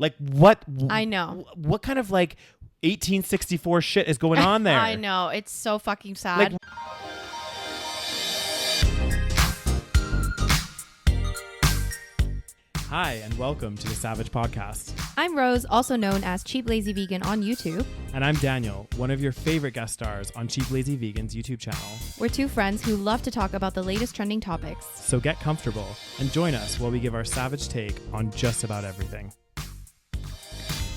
Like what? I know. What kind of like 1864 shit is going on there? I know. It's so fucking sad. Like, hi, and welcome to the SaVeg Podcast. I'm Rose, also known as Cheap Lazy Vegan on YouTube. And I'm Daniel, one of your favorite guest stars on Cheap Lazy Vegan's YouTube channel. We're two friends who love to talk about the latest trending topics. So get comfortable and join us while we give our savage take on just about everything.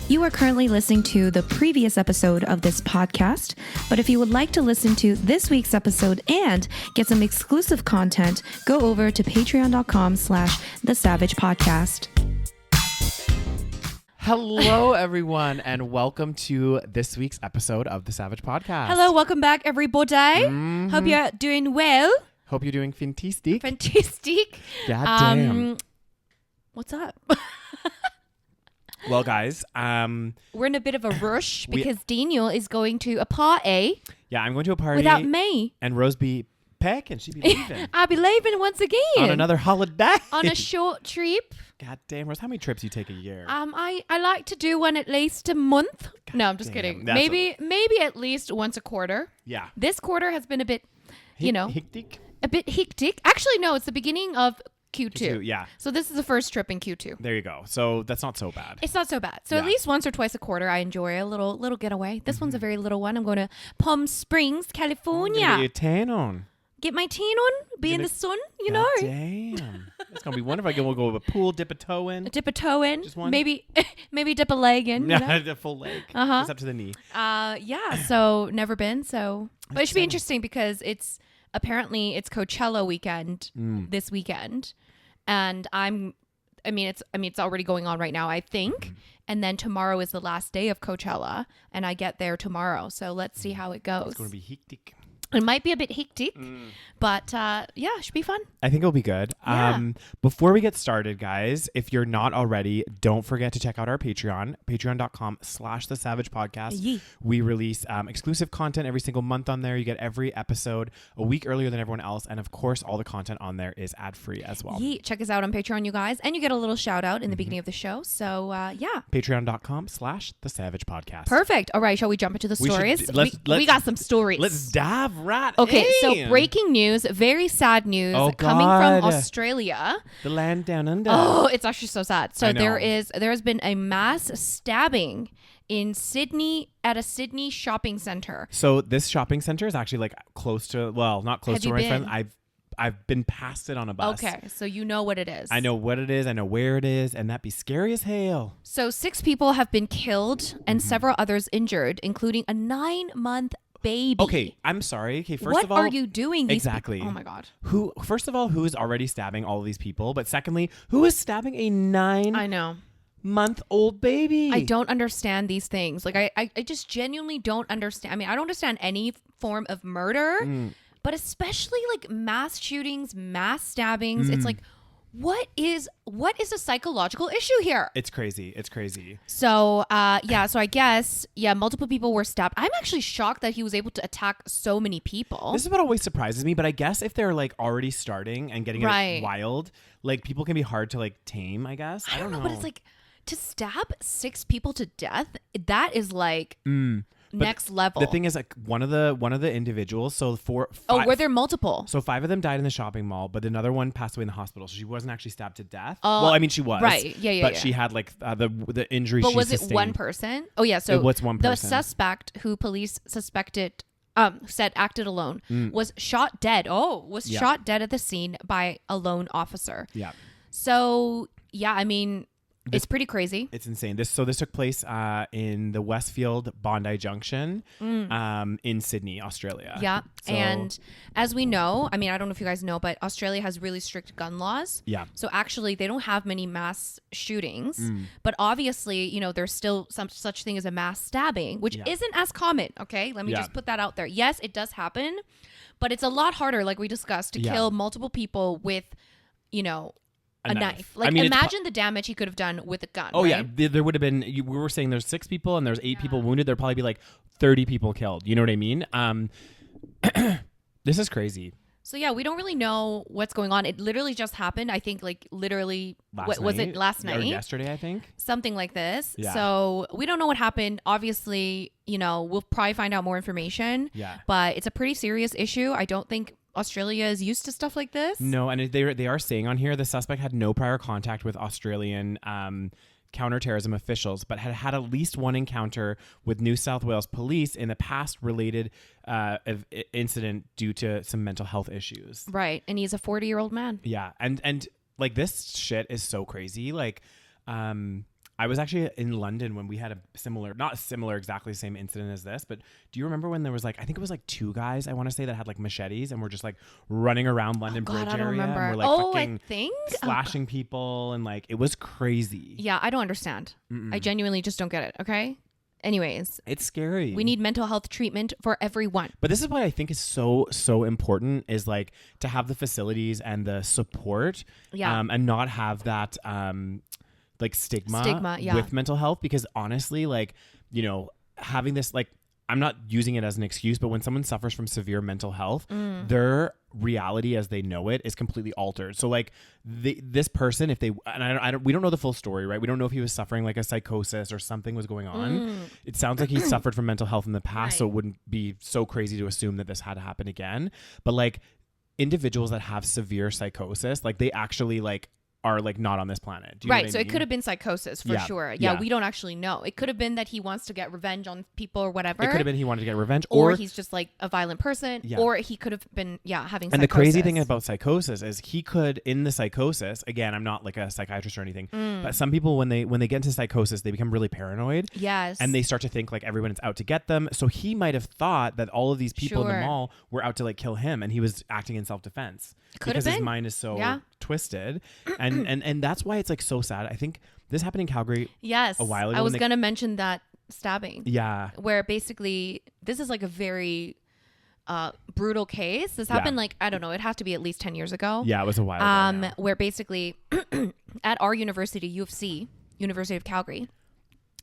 You are currently listening to the previous episode of this podcast, but if you would like to listen to this week's episode and get some exclusive content, go over to patreon.com/thesavagepodcast. Hello, everyone, and welcome to this week's episode of the SaVeg Podcast. Hello, welcome back, everybody. Hope you're doing well. Hope you're doing fantastic. Fantastic. God damn. What's up? Well, guys, we're in a bit of a rush because Daniel is going to a party. Yeah, I'm going to a party without me. And Rose be pecking. She'd be leaving. I'll be leaving once again. On another holiday. On a short trip. God damn, Rose, how many trips you take a year? I like to do one at least a month. God no, I'm just damn. kidding. That's Maybe at least once a quarter. Yeah. This quarter has been a bit, Hectic? a bit hectic. Actually, no, it's the beginning of Q2. Yeah. So this is the first trip in Q2. There you go. So that's not so bad. It's not so bad. So at least once or twice a quarter, I enjoy a little getaway. This one's a very little one. I'm going to Palm Springs, California. Get your tan on. Get my tan on, be in the sun, you know. Damn. It's going to be wonderful. We'll go to a pool, dip a toe in. Dip a toe in. Just one? Maybe dip a leg in. You know? The full leg. Uh-huh. Just up to the knee. Yeah. So never been. But it should be interesting because it's Coachella weekend this weekend. And it's already going on right now, I think. Mm-hmm. And then tomorrow is the last day of Coachella, and I get there tomorrow. So let's see how it goes. It's going to be hectic. It might be a bit hectic, but yeah, it should be fun. I think it'll be good. Yeah. Before we get started, guys, if you're not already, don't forget to check out our Patreon, patreon.com/thesavagepodcast. Yeah. We release exclusive content every single month on there. You get every episode a week earlier than everyone else. And of course, all the content on there is ad-free as well. Yeah. Check us out on Patreon, you guys. And you get a little shout out in the beginning of the show. So yeah. Patreon.com/thesavagepodcast. Perfect. All right. Shall we jump into the stories? We got some stories. Let's dive right Okay, in. so breaking news, very sad news coming from Australia. The land down under. Oh, it's actually so sad. So I know. there has been a mass stabbing in Sydney at a Sydney shopping center. So this shopping center is actually like close to, well, not close Have to you where my been? friend. I've been past it on a bus. Okay, so you know what it is. I know what it is. I know where it is, and that'd be scary as hell. So 6 people have been killed and several others injured, including a 9-month baby. Okay, I'm sorry. Okay, first what of all, are you doing? Exactly. Oh my God. First of all, who is already stabbing all of these people? But secondly, who is stabbing a 9-month-old baby? I don't understand these things. Like I just genuinely don't understand. I mean, I don't understand any form of murder, but especially like mass shootings, mass stabbings. It's like, what is a psychological issue here? It's crazy. So, so I guess, multiple people were stabbed. I'm actually shocked that he was able to attack so many people. This is what always surprises me, but I guess if they're like already starting and getting it wild, like people can be hard to like tame, I guess. I don't know. But it's like to stab 6 people to death, that is like next level. The thing is, like one of the individuals. So were there multiple? So 5 of them died in the shopping mall, but another one passed away in the hospital. So she wasn't actually stabbed to death. Well, I mean, she was. Right. Yeah. But she had like the injury. But she was sustained. it one person? Oh yeah. So what's one person? The suspect who police suspected said acted alone was shot dead. Shot dead at the scene by a lone officer. Yeah. So yeah, I mean, it's pretty crazy. It's insane. This took place in the Westfield Bondi Junction in Sydney, Australia. Yeah. So, and as we know, I mean, I don't know if you guys know, but Australia has really strict gun laws. Yeah. So actually, they don't have many mass shootings. But obviously, there's still some such thing as a mass stabbing, which isn't as common. Okay. Let me just put that out there. Yes, it does happen, but it's a lot harder, like we discussed, to kill multiple people with, a knife. Like, I mean, imagine the damage he could have done with a gun. Oh, right? yeah. There would have been, we were saying there's 6 people and there's 8 people wounded. There'd probably be like 30 people killed. You know what I mean? This is crazy. So yeah, we don't really know what's going on. It literally just happened. I think like literally, was it last night? Or yesterday, I think. Something like this. Yeah. So we don't know what happened. Obviously, you know, we'll probably find out more information. Yeah. But it's a pretty serious issue. I don't think Australia is used to stuff like this. No, and they are saying on here the suspect had no prior contact with Australian counterterrorism officials, but had had at least one encounter with New South Wales police in the past related incident due to some mental health issues. Right, and he's a 40-year-old man. Yeah, and like this shit is so crazy. Like, I was actually in London when we had a similar, not similar, exactly the same incident as this, but do you remember when there was like, I think it was like 2 guys, I want to say, that had like machetes and were just like running around London Bridge I don't area remember. and were like I think slashing people, and like it was crazy. Yeah, I don't understand. I genuinely just don't get it. Okay. Anyways, it's scary. We need mental health treatment for everyone. But this is what I think is so important, is like to have the facilities and the support, and not have that like stigma with mental health, because honestly, like, you know, having this, like, I'm not using it as an excuse, but when someone suffers from severe mental health, their reality as they know it is completely altered. So like this person, if they, and we don't know the full story, right? We don't know if he was suffering like a psychosis or something was going on. It sounds like he suffered from mental health in the past, so it wouldn't be so crazy to assume that this had to happen again. But like individuals that have severe psychosis, like they actually like are like not on this planet. Do you know what I So mean? It could have been psychosis for sure. Yeah, we don't actually know. It could have been that he wants to get revenge on people or whatever. It could have been he wanted to get revenge, or he's just like a violent person, or he could have been having psychosis. And the crazy thing about psychosis is he could, in the psychosis, again, I'm not like a psychiatrist or anything, but some people when they get into psychosis, they become really paranoid. Yes. And they start to think like everyone is out to get them. So he might have thought that all of these people in the mall were out to like kill him, and he was acting in self-defense. Because his mind is so twisted. And that's why it's like so sad. I think this happened in Calgary a while ago. I was going to mention that stabbing. Yeah. Where basically this is like a very brutal case. This happened like, I don't know, it has to be at least 10 years ago. Yeah, it was a while ago now. Where basically at our university, U of C, University of Calgary,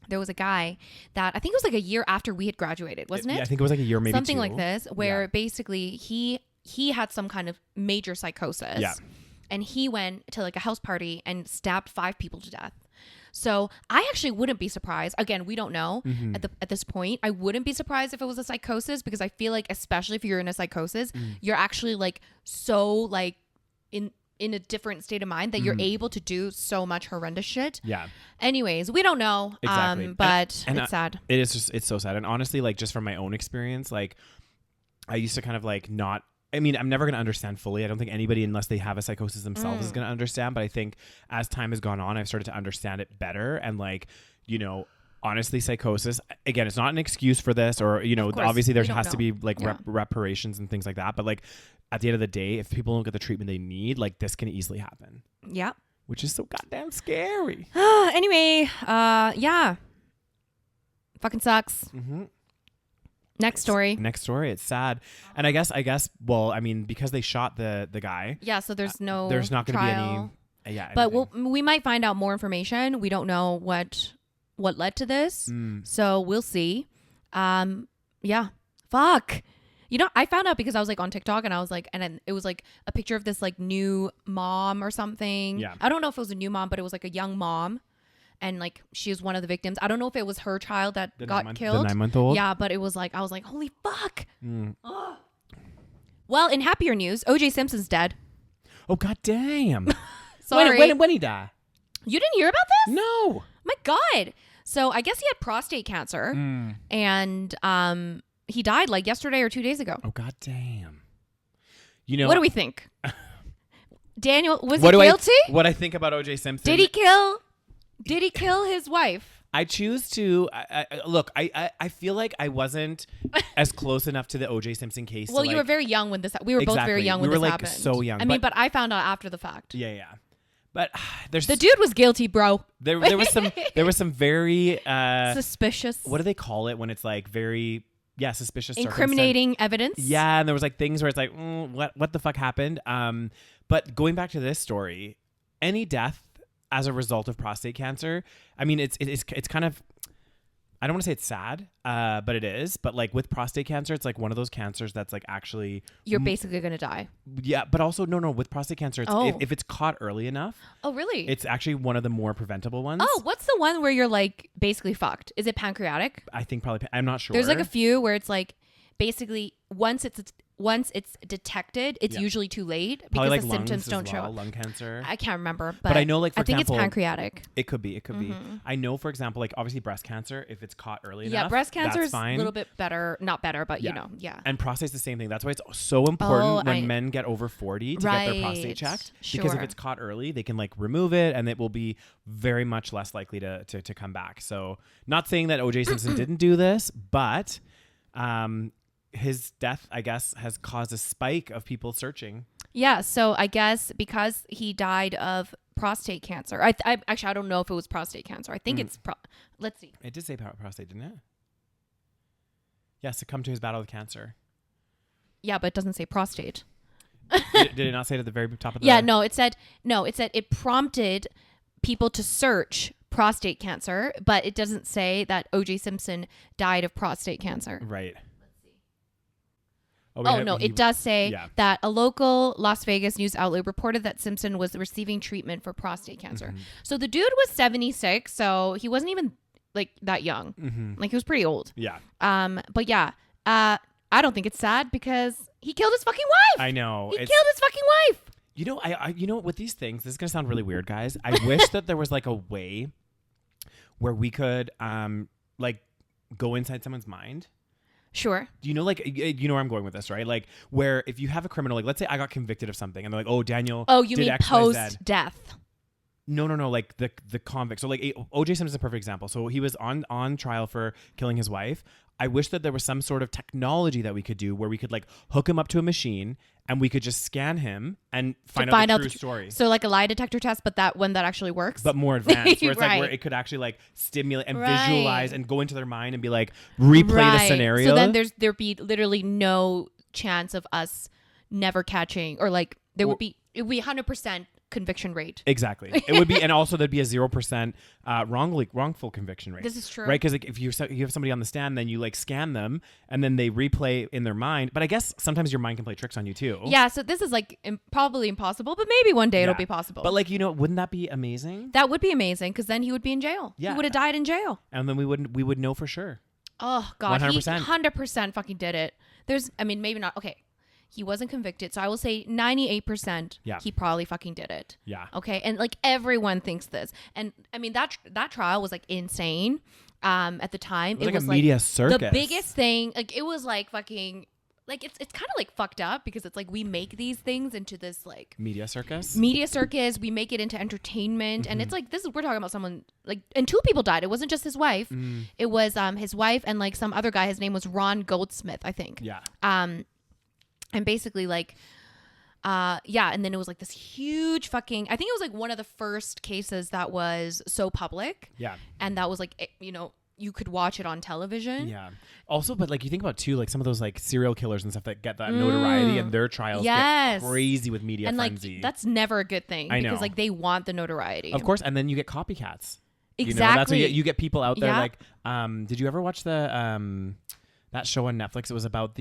there was a guy that I think it was like a year after we had graduated, wasn't it? Yeah, I think it was like a year, maybe something 2. like this, where basically he had some kind of major psychosis. Yeah. And he went to like a house party and stabbed 5 people to death. So I actually wouldn't be surprised. Again, we don't know at this point. I wouldn't be surprised if it was a psychosis, because I feel like, especially if you're in a psychosis, you're actually like so like in a different state of mind that you're able to do so much horrendous shit. Yeah. Anyways, we don't know. Exactly. But it's sad. It is just, it's so sad. And honestly, like just from my own experience, like I used to kind of like not, I mean, I'm never going to understand fully. I don't think anybody, unless they have a psychosis themselves, is going to understand. But I think as time has gone on, I've started to understand it better. And like, you know, honestly, psychosis, again, it's not an excuse for this, or, you know, obviously there has to be like reparations and things like that. But like at the end of the day, if people don't get the treatment they need, like this can easily happen. Yeah. Which is so goddamn scary. Anyway, yeah. Fucking sucks. Next story. It's sad. And I guess, well, I mean, because they shot the guy. Yeah, so there's not going to be any. But we might find out more information. We don't know what led to this. So we'll see. Yeah. Fuck. You know, I found out because I was like on TikTok, and I was like, and then it was like a picture of this like new mom or something. Yeah. I don't know if it was a new mom, but it was like a young mom. And like she was one of the victims. I don't know if it was her child that got killed. The 9-month-old? Yeah, but it was like, I was like, holy fuck. Well, in happier news, OJ Simpson's dead. Oh, god damn. Sorry. When he died? You didn't hear about this? No. My God. So I guess he had prostate cancer, and he died like yesterday or 2 days ago. Oh, god damn. You know, what do we think? Daniel, was he guilty? What I think about OJ Simpson? Did he kill his wife? I choose to look. I feel like I wasn't as close enough to the OJ Simpson case. Well, you were very young when this. We were both very young when this happened. So young. I mean, but I found out after the fact. Yeah. But the dude was guilty, bro. There was some very suspicious. What do they call it when it's like very suspicious, incriminating evidence? Yeah, and there was like things where it's like, what the fuck happened? But going back to this story, any death as a result of prostate cancer, I mean, it's kind of, I don't want to say it's sad, but it is. But like with prostate cancer, it's like one of those cancers that's like actually you're basically gonna die. Yeah, but also no. With prostate cancer, it's, if it's caught early enough. Oh, really? It's actually one of the more preventable ones. Oh, what's the one where you're like basically fucked? Is it pancreatic? I think probably. I'm not sure. There's like a few where it's like basically once it's detected, it's usually too late because like the symptoms don't show well, up. lung cancer. I can't remember, but I know, like, for I think example, it's pancreatic. It could be. I know, for example, like obviously breast cancer, if it's caught early enough, yeah, breast cancer is fine. a little bit better, not better, but you know, yeah. And prostate's the same thing. That's why it's so important when men get over 40 to get their prostate checked, because if it's caught early, they can like remove it, and it will be very much less likely to come back. So, not saying that OJ Simpson didn't do this, but his death, I guess, has caused a spike of people searching. Yeah, so I guess because he died of prostate cancer. I actually, I don't know if it was prostate cancer. I think it's let's see. It did say prostate, didn't it? Yeah, succumbed to his battle with cancer. Yeah, but it doesn't say prostate. did it not say it at the very top of the... Yeah, no, it said it prompted people to search prostate cancer, but it doesn't say that OJ Simpson died of prostate cancer. Right. It does say that a local Las Vegas news outlet reported that Simpson was receiving treatment for prostate cancer. So the dude was 76, so he wasn't even like that young. Like he was pretty old. Yeah. But yeah, I don't think it's sad because he killed his fucking wife. I know. He killed his fucking wife. You know, I you know, with these things, this is gonna sound really weird, guys. I wish that there was like a way where we could like go inside someone's mind. Sure. You know, like, you know where I'm going with this, right? Like, where if you have a criminal, like, let's say I got convicted of something, and they're like, "Oh, Daniel." Oh, you did mean X, Y, Z. post-death? No. Like the convict. So like OJ Simpson is a perfect example. So he was on trial for killing his wife. I wish that there was some sort of technology that we could do where we could like hook him up to a machine and we could just scan him and find out the true story. So like a lie detector test, but that one that actually works. But more advanced, where it's like where it could actually like stimulate and visualize and go into their mind and be like replay the scenario. So then there'd be literally no chance of us never catching, or like it would be 100% conviction rate. Exactly. It would be, and also there'd be a 0% wrongful conviction rate. This is true, right? Because like, if you have somebody on the stand, then you like scan them, and then they replay in their mind. But I guess sometimes your mind can play tricks on you too. Yeah. So this is like probably impossible, but maybe one day it'll be possible. But like, you know, wouldn't that be amazing? That would be amazing, because then he would be in jail. Yeah. He would have died in jail, and then we would know for sure. Oh God, 100%. He 100% fucking did it. Maybe not. Okay. He wasn't convicted, so I will say 98%. Yeah. He probably fucking did it. Yeah. Okay, and like everyone thinks this, and I mean that trial was like insane. At the time, it was like a media circus. The biggest thing, like it was like fucking, like it's kind of like fucked up, because it's like we make these things into this like media circus. We make it into entertainment, and it's like we're talking about someone like, and 2 people died. It wasn't just his wife. It was his wife and like some other guy. His name was Ron Goldsmith, I think. Yeah. And basically like, and then it was like this huge fucking, I think it was like one of the first cases that was so public. Yeah. And that was like, you know, you could watch it on television. Yeah. Also, but like you think about too, like some of those like serial killers and stuff that get that notoriety, and their trials get crazy with media frenzy. Like that's never a good thing. I know. Because like they want the notoriety. Of course. And then you get copycats. Exactly. You know, that's what you get people out there like, did you ever watch the, that show on Netflix? It was about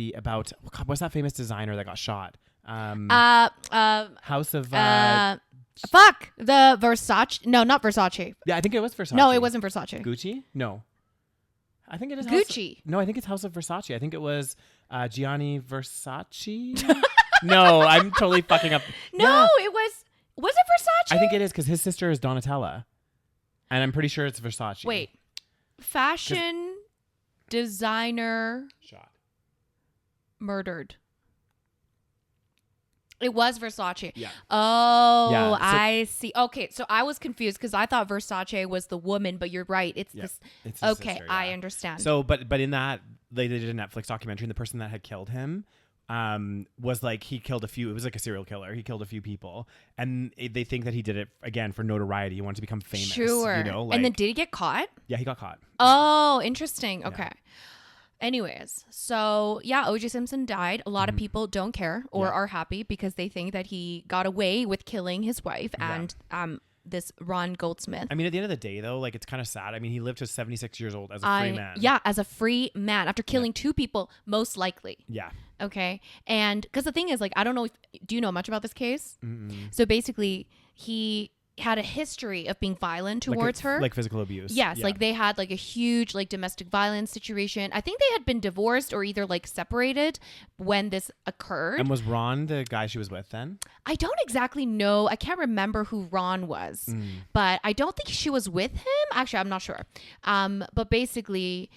what's that famous designer that got shot? House of the Versace. No, not Versace. Yeah, I think it was Versace. No, it wasn't Versace. Gucci? No. I think it is Gucci. No, I think it's House of Versace. I think it was Gianni Versace. No, I'm totally fucking up. No, it was it Versace? I think it is, because his sister is Donatella. And I'm pretty sure it's Versace. Wait. Fashion designer shot, murdered. It was Versace. Yeah. Oh, yeah, so, I see. Okay, so I was confused because I thought Versace was the woman, but you're right. It's this. It's okay, sister, I understand. So, but in that they did a Netflix documentary, and the person that had killed him was like, he killed a few. It was like a serial killer. He killed a few people, and they think that he did it again for notoriety. He wanted to become famous. Sure. You know, like, and then did he get caught? Yeah, he got caught. Oh, interesting. Okay. Yeah. Anyways, so yeah, OJ Simpson died. A lot of people don't care or are happy because they think that he got away with killing his wife, and this Ron Goldsmith. I mean, at the end of the day, though, like, it's kind of sad. I mean, he lived to 76 years old as a free man. Yeah, as a free man after killing 2 people, most likely. Yeah. Okay. And because the thing is, like, I don't know do you know much about this case? Mm-mm. So basically, he had a history of being violent towards her. Like physical abuse. Yes. Like they had like a huge like domestic violence situation. I think they had been divorced or either like separated when this occurred. And was Ron the guy she was with then? I don't exactly know. I can't remember who Ron was, but I don't think she was with him. Actually, I'm not sure. But basically,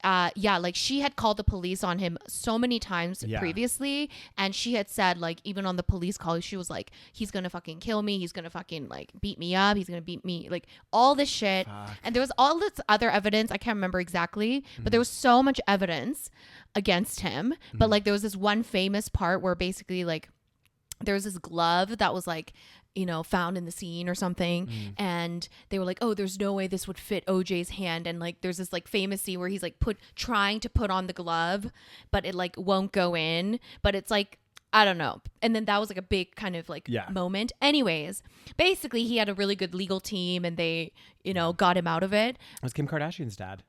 like she had called the police on him so many times previously, and she had said like even on the police call she was like, he's gonna fucking kill me, he's gonna fucking like beat me up, he's gonna beat me, like all this shit. And there was all this other evidence, I can't remember exactly, but there was so much evidence against him. But like there was this one famous part where basically like there was this glove that was like, you know, found in the scene or something, and they were like, oh, there's no way this would fit OJ's hand, and like there's this like famous scene where he's like trying to put on the glove, but it like won't go in, but it's like, I don't know. And then that was like a big kind of like moment. Anyways, basically he had a really good legal team and they, you know, got him out of it. It was Kim Kardashian's dad.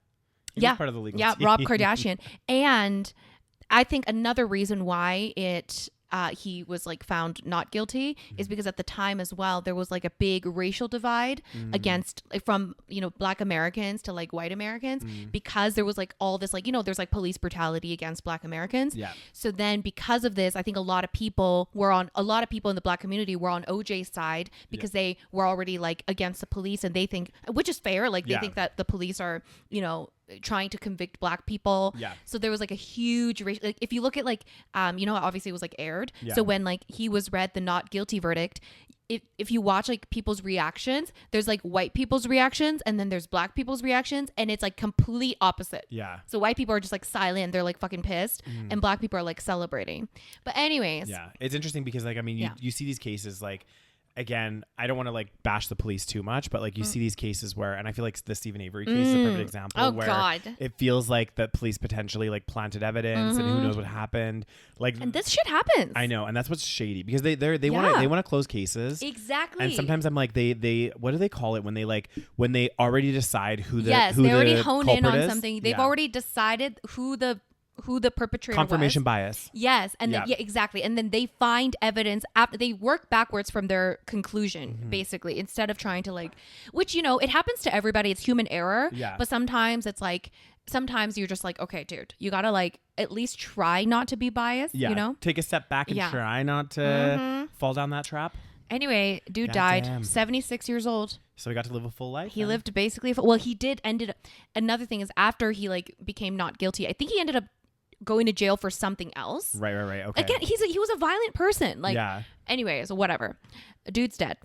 He was part of the legal team. Rob Kardashian. And I think another reason why he was like found not guilty is because at the time as well there was like a big racial divide against like, from, you know, Black Americans to like white Americans, because there was like all this like, you know, there's like police brutality against Black Americans. So then because of this, I think a lot of people in the Black community were on OJ's side because they were already like against the police, and they think, which is fair, like they think that the police are, you know, trying to convict Black people. So there was like a huge racial, like if you look at like you know, obviously it was like aired. So when like he was read the not guilty verdict, if you watch like people's reactions, there's like white people's reactions and then there's Black people's reactions, and it's like complete opposite. So white people are just like silent, they're like fucking pissed, and Black people are like celebrating. But anyways, it's interesting because like, I mean, you see these cases like, again, I don't want to like bash the police too much, but like you see these cases where, and I feel like the Stephen Avery case is a perfect example where it feels like the police potentially like planted evidence and who knows what happened. Like, and this shit happens. I know, and that's what's shady because they want to close cases. Exactly. And sometimes I'm like, they what do they call it when they already decide who the they already hone in on is? something. They've already decided who the perpetrator confirmation was. Bias. Yes. And then, exactly. And then they find evidence after they work backwards from their conclusion, basically, instead of trying to like, which, you know, it happens to everybody. It's human error. But sometimes it's like, sometimes you're just like, okay, dude, you got to like at least try not to be biased, you know? Take a step back and try not to fall down that trap. Anyway, dude died, 76 years old. So he got to live a full life? He lived basically, well, he did another thing is after he like became not guilty, I think he ended up going to jail for something else. Right. Okay. Again, he was a violent person. Like, anyways, whatever. Dude's dead.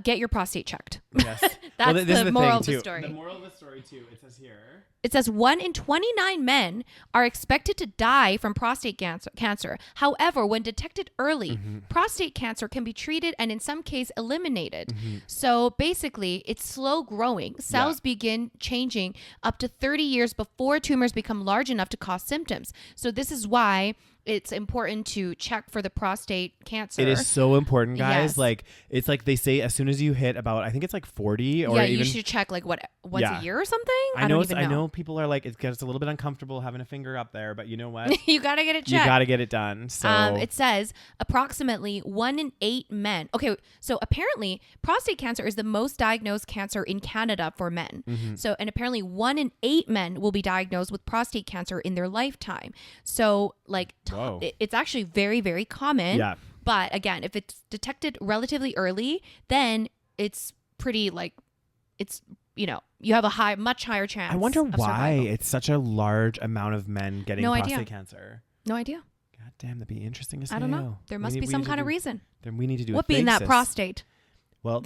Get your prostate checked. Yes. That's the moral of the story. The moral of the story too, it says here. It says 1 in 29 men are expected to die from prostate cancer. However, when detected early, prostate cancer can be treated and in some cases eliminated. So basically, it's slow growing. Cells begin changing up to 30 years before tumors become large enough to cause symptoms. So this is why it's important to check for the prostate cancer. It is so important, guys. Like, it's like they say as soon as you hit about, I think it's like 40 or even, you should check like once a year or something. I know people are like, it gets a little bit uncomfortable having a finger up there, but you know what? You got to get it checked. You got to get it done. So it says approximately 1 in 8 men. Okay. So apparently prostate cancer is the most diagnosed cancer in Canada for men. So, and apparently 1 in 8 men will be diagnosed with prostate cancer in their lifetime. So like, it's actually very, very common. But again, if it's detected relatively early, then it's pretty like, it's, you know, you have a much higher chance. I wonder why survival. it's such a large amount of men getting prostate cancer. No idea. God damn, that'd be interesting to see. I don't know. There must be some kind of reason. Then we need to do what being that prostate? Well,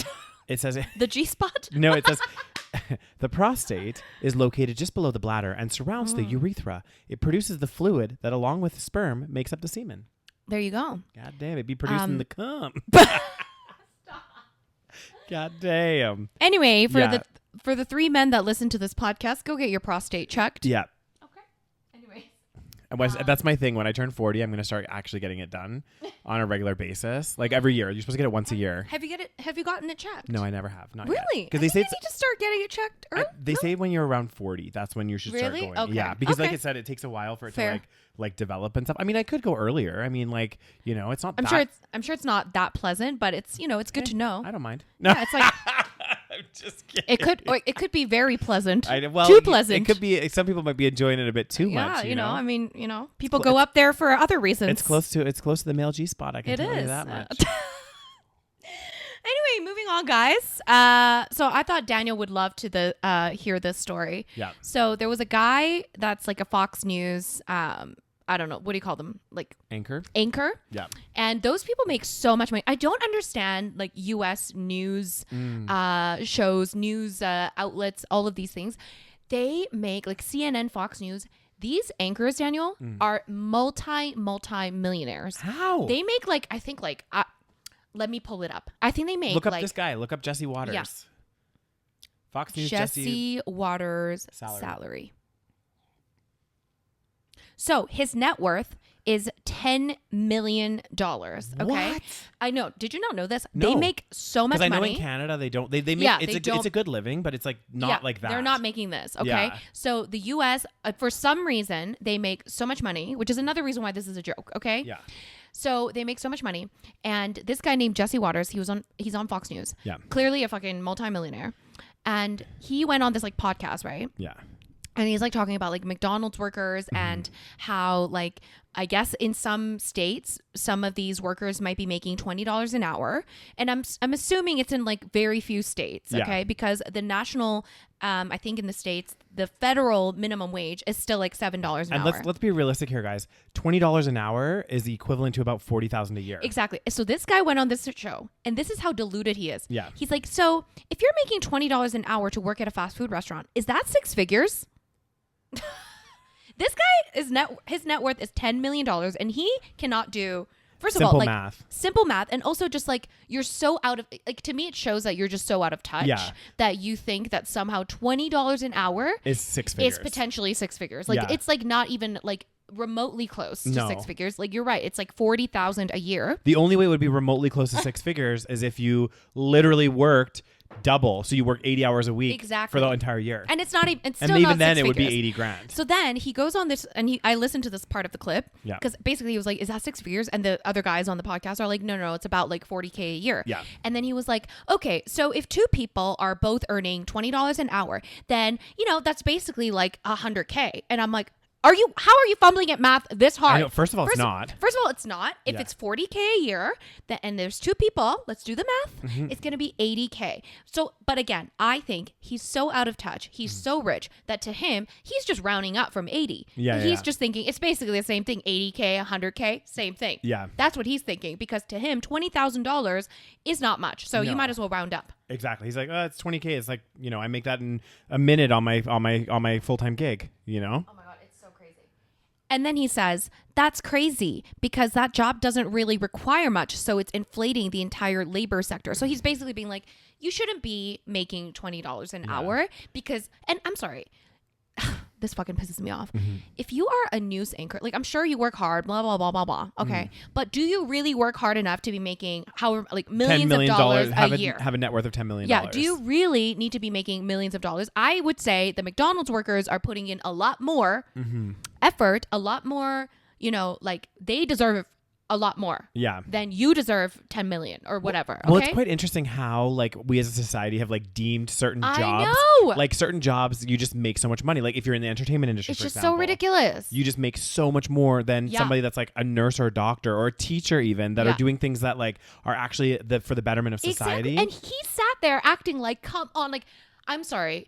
it says the G spot. No, it says the prostate is located just below the bladder and surrounds the urethra. It produces the fluid that, along with sperm, makes up the semen. There you go. God damn, it'd be producing the cum. God damn. Anyway, for the 3 men that listen to this podcast, go get your prostate checked. Yeah. Okay. Anyway. That's my thing. When I turn 40, I'm going to start actually getting it done on a regular basis. Like every year. You're supposed to get it once a year. Have you gotten it checked? No, I never have. Not really? Yet. Because they say you need to start getting it checked. They say when you're around 40, that's when you should start going. Okay. Yeah, because like I said, it takes a while for it to like develop and stuff. I mean, I could go earlier. I mean, like, you know, it's not. I'm sure it's not that pleasant, but it's, you know, it's good to know. I don't mind. No, yeah, it's like. I'm just kidding. It could be very pleasant. Too pleasant. It could be. Some people might be enjoying it a bit too much. Yeah, you know. I mean, you know, people go up there for other reasons. It's close to the male G spot. I can tell you that much. Anyway, moving on, guys. So I thought Daniel would love to hear this story. Yeah. So there was a guy that's like a Fox News. I don't know. What do you call them? Like anchor. Yeah. And those people make so much money. I don't understand like U.S. news shows, news outlets, all of these things. They make like CNN, Fox News. These anchors, Daniel, are multi millionaires. How? They make like, I think like, let me pull it up. I think they make Look up this guy. Look up Jesse Waters. Yeah. Fox News. Jesse Waters salary. So his net worth is $10 million. Okay. What? I know. Did you not know this? No. They make so much money. Because I know in Canada they don't. They make it's a good living, but it's like not like that. They're not making this. Okay. Yeah. So the U.S. For some reason they make so much money, which is another reason why this is a joke. Okay. Yeah. So they make so much money, and this guy named Jesse Waters, he's on Fox News. Yeah. Clearly a fucking multimillionaire, and he went on this like podcast, right? Yeah. And he's like talking about like McDonald's workers and how like, I guess in some states, some of these workers might be making $20 an hour. And I'm assuming it's in like very few states. Okay. Yeah. Because the national, I think in the States, the federal minimum wage is still like $7 an hour. And let's be realistic here, guys. $20 an hour is the equivalent to about $40,000 a year. Exactly. So this guy went on this show, and this is how deluded he is. Yeah. He's like, so if you're making $20 an hour to work at a fast food restaurant, is that six figures? This guy his net worth is $10 million, and he cannot do simple math, and also just like you're so out of like, to me it shows that you're just so out of touch that you think that somehow $20 an hour is six figures, is potentially six figures. Like it's like not even like remotely close to six figures. Like you're right, it's like $40,000 a year. The only way it would be remotely close to six figures is if you literally worked double, so you work 80 hours a week for the entire year, and it's not even. It's still and even not then, six it would figures. be 80 grand. So then he goes on this, and I listened to this part of the clip, because basically he was like, "Is that six figures?" And the other guys on the podcast are like, "No, it's about like $40K a year." Yeah. And then he was like, "Okay, so if two people are both earning $20 an hour, then that's basically like $100K." And I'm like, how are you fumbling at math this hard? I know, first of all, it's not. First of all, it's not. If it's $40K a year, and there's two people, let's do the math. It's going to be $80K. So, but again, I think he's so out of touch. He's so rich that to him, he's just rounding up from 80. He's just thinking it's basically the same thing. 80K, 100K, same thing. Yeah. That's what he's thinking, because to him, $20,000 is not much. So you might as well round up. Exactly. He's like, oh, it's 20K. It's like, I make that in a minute on my full-time gig, Oh my God. And then he says, that's crazy because that job doesn't really require much. So it's inflating the entire labor sector. So he's basically being like, you shouldn't be making $20 an hour because, and I'm sorry, this fucking pisses me off. If you are a news anchor, like I'm sure you work hard, blah, blah, blah, blah, blah. Okay. But do you really work hard enough to be making millions of dollars a year? Have a net worth of $10 million. Yeah. Do you really need to be making millions of dollars? I would say the McDonald's workers are putting in a lot more effort, a lot more, like they deserve a lot more than you deserve 10 million or whatever. Okay? Well, it's quite interesting how like we as a society have like deemed certain jobs. I know. Like certain jobs you just make so much money. Like if you're in the entertainment industry, it's for just example, so ridiculous. You just make so much more than somebody that's like a nurse or a doctor or a teacher even that are doing things that like are actually for the betterment of society. Exactly. And he sat there acting like, come on, like, I'm sorry.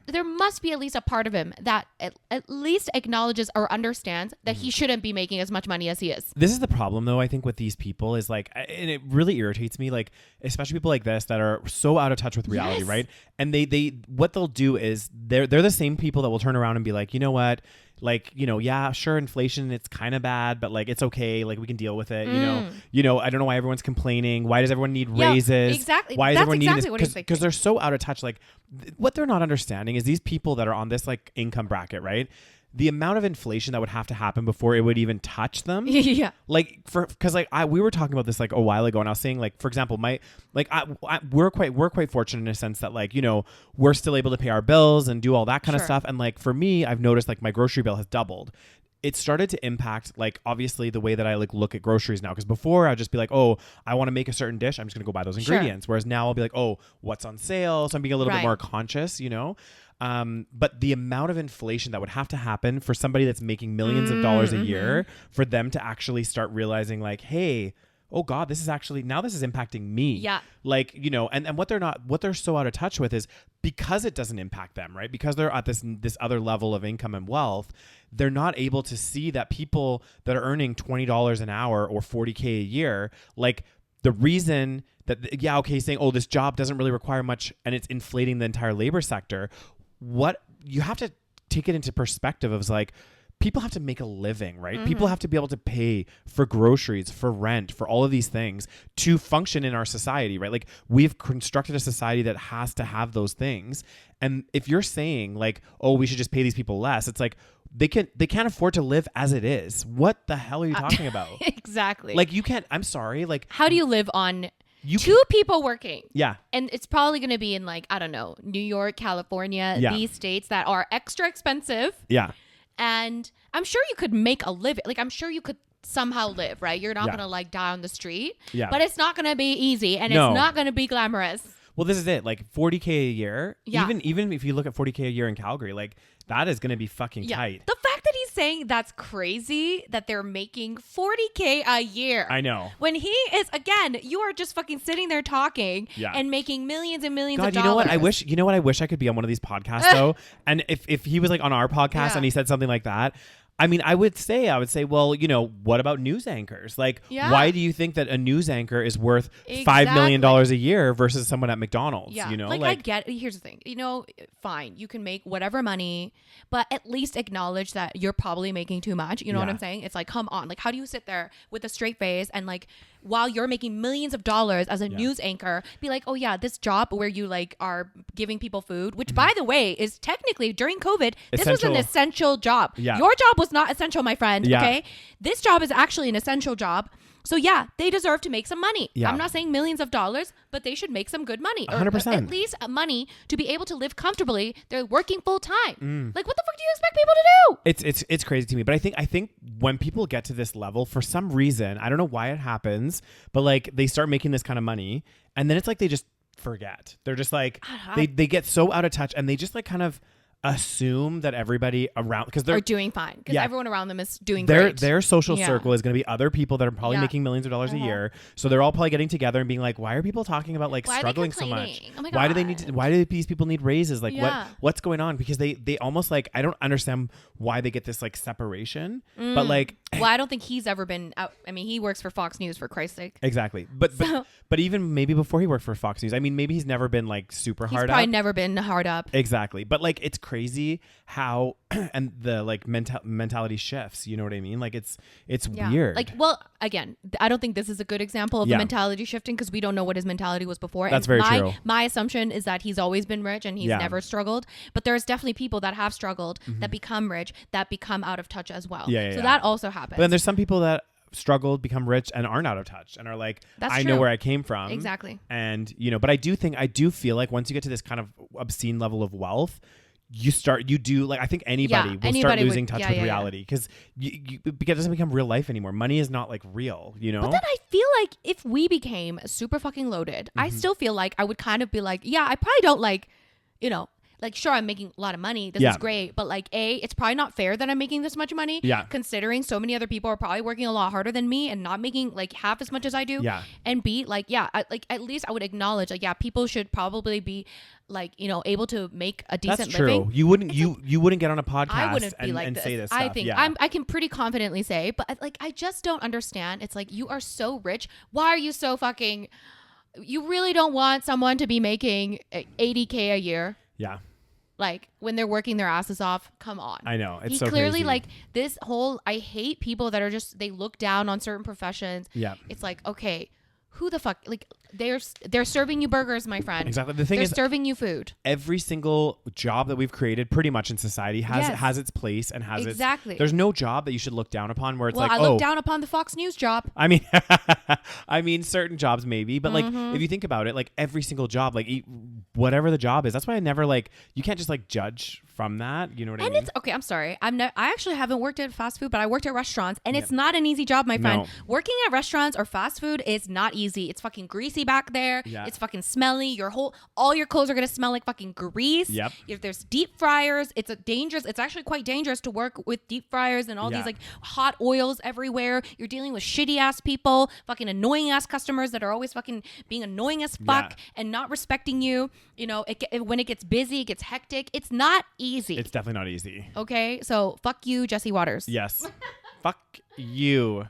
There must be at least a part of him that at least acknowledges or understands that he shouldn't be making as much money as he is. This is the problem, though, I think, with these people is like, and it really irritates me, like, especially people like this that are so out of touch with reality, right? And they what they'll do is they're the same people that will turn around and be like, you know what? Like, yeah, sure, inflation, it's kind of bad, but like, it's okay. Like, we can deal with it. I don't know why everyone's complaining. Why does everyone need raises? Exactly. Why is everyone needing this? Because they're so out of touch. Like, what they're not understanding is these people that are on this like income bracket, right? the amount of inflation that would have to happen before it would even touch them. Yeah. Like because like we were talking about this like a while ago, and I was saying like, for example, we're quite fortunate in a sense that like, you know, we're still able to pay our bills and do all that kind of stuff. And like for me, I've noticed like my grocery bill has doubled. It started to impact like obviously the way that I like look at groceries now, because before I'd just be like, oh, I want to make a certain dish, I'm just gonna go buy those ingredients. Whereas now I'll be like, oh, what's on sale? So I'm being a little bit more conscious, you know. But the amount of inflation that would have to happen for somebody that's making millions of dollars a year for them to actually start realizing like, hey, oh God, this is impacting me. Yeah. Like, you know, and what they're so out of touch with is because it doesn't impact them, right? Because they're at this other level of income and wealth, they're not able to see that people that are earning $20 an hour or $40K a year, like the reason that, saying, oh, this job doesn't really require much and it's inflating the entire labor sector. What you have to take it into perspective of is like, people have to make a living, right? People have to be able to pay for groceries, for rent, for all of these things to function in our society, right? Like we've constructed a society that has to have those things. And if you're saying like, oh, we should just pay these people less, it's like they can't afford to live as it is. What the hell are you talking about? Exactly. Like you can't, I'm sorry. Like how do you live on two people working? Yeah. And it's probably going to be in like, I don't know, New York, California, these states that are extra expensive. Yeah. And I'm sure you could make a living. Like, I'm sure you could somehow live, right? You're not going to like die on the street. Yeah. But it's not going to be easy and it's not going to be glamorous. Well, this is it. Like $40K a year. Yeah. Even if you look at $40K a year in Calgary, like that is going to be fucking tight. The fact that he's saying that's crazy that they're making $40K a year. I know. When he is, again, you are just fucking sitting there talking and making millions and millions of dollars. You know what? I wish I could be on one of these podcasts though. And if he was like on our podcast and he said something like that, I mean, I would say, well, you know, what about news anchors? Like, why do you think that a news anchor is worth $5 million a year versus someone at McDonald's? Yeah. You know, like I get, here's the thing, you know, fine, you can make whatever money, but at least acknowledge that you're probably making too much. You know what I'm saying? It's like, come on, like, how do you sit there with a straight face and like, while you're making millions of dollars as a news anchor, be like, oh yeah, this job where you like are giving people food, which by the way is technically during COVID, this was an essential job. Yeah. Your job was not essential, my friend. Yeah. Okay. This job is actually an essential job. So yeah, they deserve to make some money. Yeah. I'm not saying millions of dollars, but they should make some good money. 100%. Or at least money to be able to live comfortably. They're working full time. Like what the fuck do you expect people to do? It's crazy to me. But I think when people get to this level, for some reason, I don't know why it happens, but like they start making this kind of money and then it's like they just forget. They're just like, they get so out of touch and they just like kind of assume that everybody around because they're doing fine because everyone around them is doing great. Their social circle is going to be other people that are probably making millions of dollars a year, so they're all probably getting together and being like, why are people talking about like struggling so much? Oh my God. Why do these people need raises? Like what's going on? Because they almost like, I don't understand why they get this like separation, but like, well, I don't think he's ever been out. I mean, he works for Fox News, for Christ's sake. Exactly. But even maybe before he worked for Fox News, I mean, maybe he's never been like super hard up. He's probably never been hard up. Exactly. But like, it's crazy how and the like mentality shifts. You know what I mean? Like it's weird. Like, well, again, I don't think this is a good example of the mentality shifting because we don't know what his mentality was before. That's very true. My assumption is that he's always been rich and he's never struggled. But there's definitely people that have struggled that become rich, that become out of touch as well. So that also happens. But then there's some people that struggled, become rich, and aren't out of touch and are like, I know where I came from. Exactly. And you know, but I do feel like once you get to this kind of obscene level of wealth, I think anybody will start losing touch with reality because it doesn't become real life anymore. Money is not like real, you know? But then I feel like if we became super fucking loaded, I still feel like I would kind of be like, yeah, I probably don't like, you know, like, sure, I'm making a lot of money. This is great. But like, it's probably not fair that I'm making this much money. Yeah. Considering so many other people are probably working a lot harder than me and not making like half as much as I do. Yeah. And B, like, at least I would acknowledge like, people should probably be like, you know, able to make a decent living. You wouldn't, you wouldn't get on a podcast and say this stuff. I think I can pretty confidently say, but like, I just don't understand. It's like, you are so rich. Why are you so fucking, you really don't want someone to be making $80K a year. Yeah. Like when they're working their asses off, come on. I know. It's he so clearly crazy. Like this whole, I hate people that are just, they look down on certain professions. Yeah. It's like, okay, who the fuck, like They're serving you burgers, my friend. Exactly. The thing is, they're serving you food. Every single job that we've created pretty much in society has its place and has exactly. There's no job that you should look down upon where it's I look down upon the Fox News job. I mean certain jobs maybe, but like if you think about it, like every single job, like whatever the job is, that's why I never you can't just like judge from that. You know what I mean? And it's okay. I'm sorry. I actually haven't worked at fast food, but I worked at restaurants, and it's not an easy job, my friend. No. Working at restaurants or fast food is not easy. It's fucking greasy back there. Yeah. It's fucking smelly. All your clothes are gonna smell like fucking grease. Yep. If there's deep fryers, it's actually quite dangerous to work with deep fryers and all these like hot oils everywhere. You're dealing with shitty ass people, fucking annoying ass customers that are always fucking being annoying as fuck and not respecting you. You know, when it gets busy, it gets hectic. It's not easy. It's definitely not easy. Okay, so fuck you, Jesse Waters. Yes. Fuck you.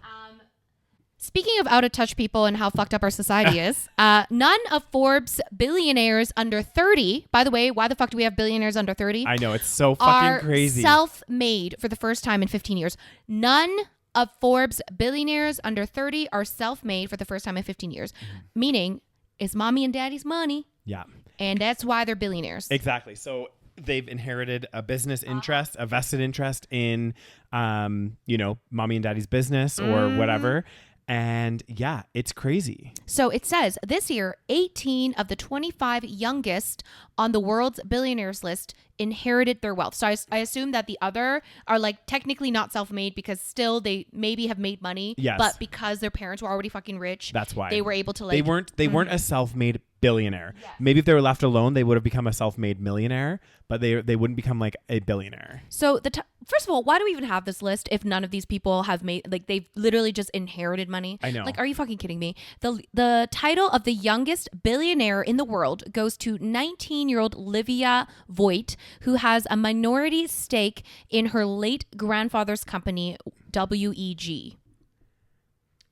Speaking of out of touch people and how fucked up our society is, none of Forbes billionaires under 30, by the way, why the fuck do we have billionaires under 30? I know, it's so fucking crazy. Self-made for the first time in 15 years. None of Forbes billionaires under 30 are self-made for the first time in 15 years. Meaning, it's mommy and daddy's money. Yeah. And that's why they're billionaires. Exactly. So they've inherited a business interest, a vested interest in, mommy and daddy's business or whatever. And yeah, it's crazy. So it says this year, 18 of the 25 youngest on the world's billionaires list inherited their wealth. So I assume that the other are like technically not self-made because still they maybe have made money. Yes. But because their parents were already fucking rich. That's why. They were able to They weren't a self-made billionaire. Yes. Maybe if they were left alone, they would have become a self-made millionaire, but they wouldn't become like a billionaire. So first of all, why do we even have this list if none of these people have made, like, they've literally just inherited money? I know. Like, are you fucking kidding me? The title of the youngest billionaire in the world goes to 19-year-old Livia Voigt, who has a minority stake in her late grandfather's company, WEG.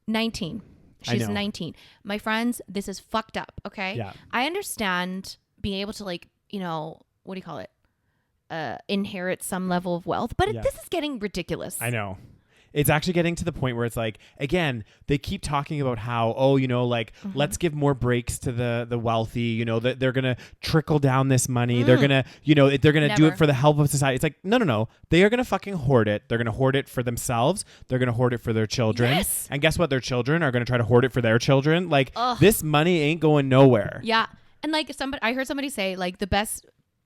19. She's 19. My friends, this is fucked up, okay? Yeah. I understand being able to, like, what do you call it? Inherit some level of wealth, but this is getting ridiculous. I know. It's actually getting to the point where it's like, again, they keep talking about how, let's give more breaks to the wealthy, that they're going to trickle down this money. They're going to, they're going to do it for the help of society. It's like, no. They are going to fucking hoard it. They're going to hoard it for themselves. They're going to hoard it for their children. Yes. And guess what? Their children are going to try to hoard it for their children. Like, this money ain't going nowhere. Yeah. And like I heard somebody say, like, the best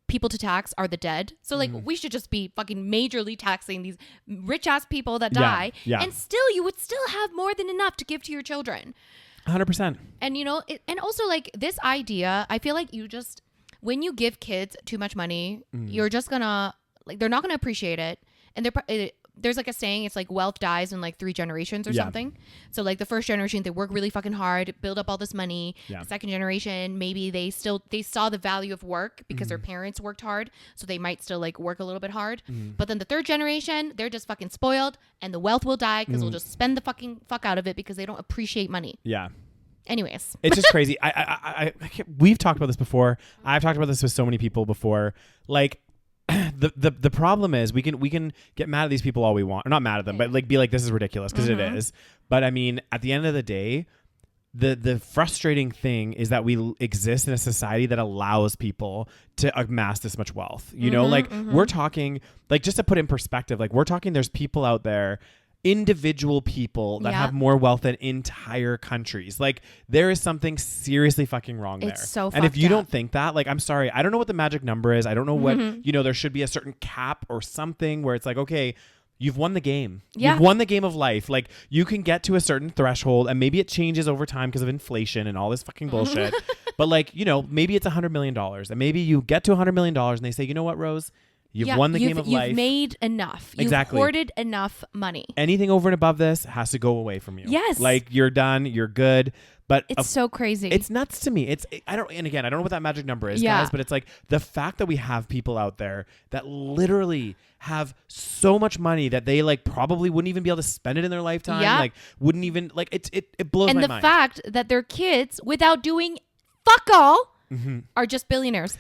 people to tax are the dead. So like we should just be fucking majorly taxing these rich ass people that die. Yeah. And still you would still have more than enough to give to your children. 100%. And and also like this idea, I feel like when you give kids too much money, you're just gonna they're not gonna appreciate it. And there's like a saying, it's like wealth dies in like 3 generations or something. So like the first generation, they work really fucking hard, build up all this money. Yeah. The second generation, maybe they saw the value of work because their parents worked hard. So they might still like work a little bit hard. But then the third generation, they're just fucking spoiled and the wealth will die because they'll just spend the fuck out of it because they don't appreciate money. Yeah. Anyways. It's just crazy. We've talked about this before. I've talked about this with so many people before. Like, the problem is we can get mad at these people all we want, or not mad at them, but like be like, this is ridiculous, because it is. But I mean, at the end of the day, the frustrating thing is that we exist in a society that allows people to amass this much wealth. We're talking, like, just to put it in perspective, like, we're talking, there's people out there, individual people that have more wealth than entire countries. Like, there is something seriously fucking wrong there. It's so and if you fucked up. don't think that, like, I'm sorry, I don't know what the magic number is. I don't know what, there should be a certain cap or something where it's like, okay, you've won the game. Yeah. You've won the game of life. Like, you can get to a certain threshold, and maybe it changes over time because of inflation and all this fucking bullshit. But like, maybe it's $100 million, and maybe you get to $100 million and they say, you know what, Rose? You've won the game of life. You've made enough. Exactly. You've hoarded enough money. Anything over and above this has to go away from you. Yes. Like, you're done. You're good. But it's so crazy. It's nuts to me. I don't know what that magic number is, guys, but it's like the fact that we have people out there that literally have so much money that they like probably wouldn't even be able to spend it in their lifetime. Yeah. Like, wouldn't even, like, it blows my mind. And the fact that their kids, without doing fuck all, are just billionaires.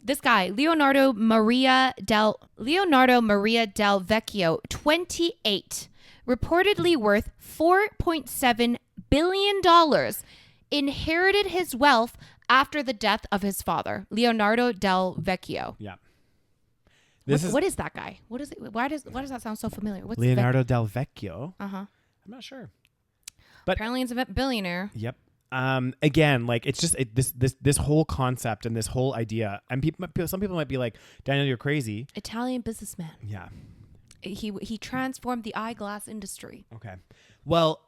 This guy, Leonardo Maria Del Vecchio, 28, reportedly worth $4.7 billion, inherited his wealth after the death of his father, Leonardo del Vecchio. Yeah. What is that guy? What is it? Why does that sound so familiar? What's Leonardo del Vecchio? Uh-huh. I'm not sure. But apparently he's a billionaire. Yep. Again, like it's just this whole concept and this whole idea, and some people might be like, Daniel, you're crazy. Italian businessman. Yeah. He transformed the eyeglass industry. Okay. Well,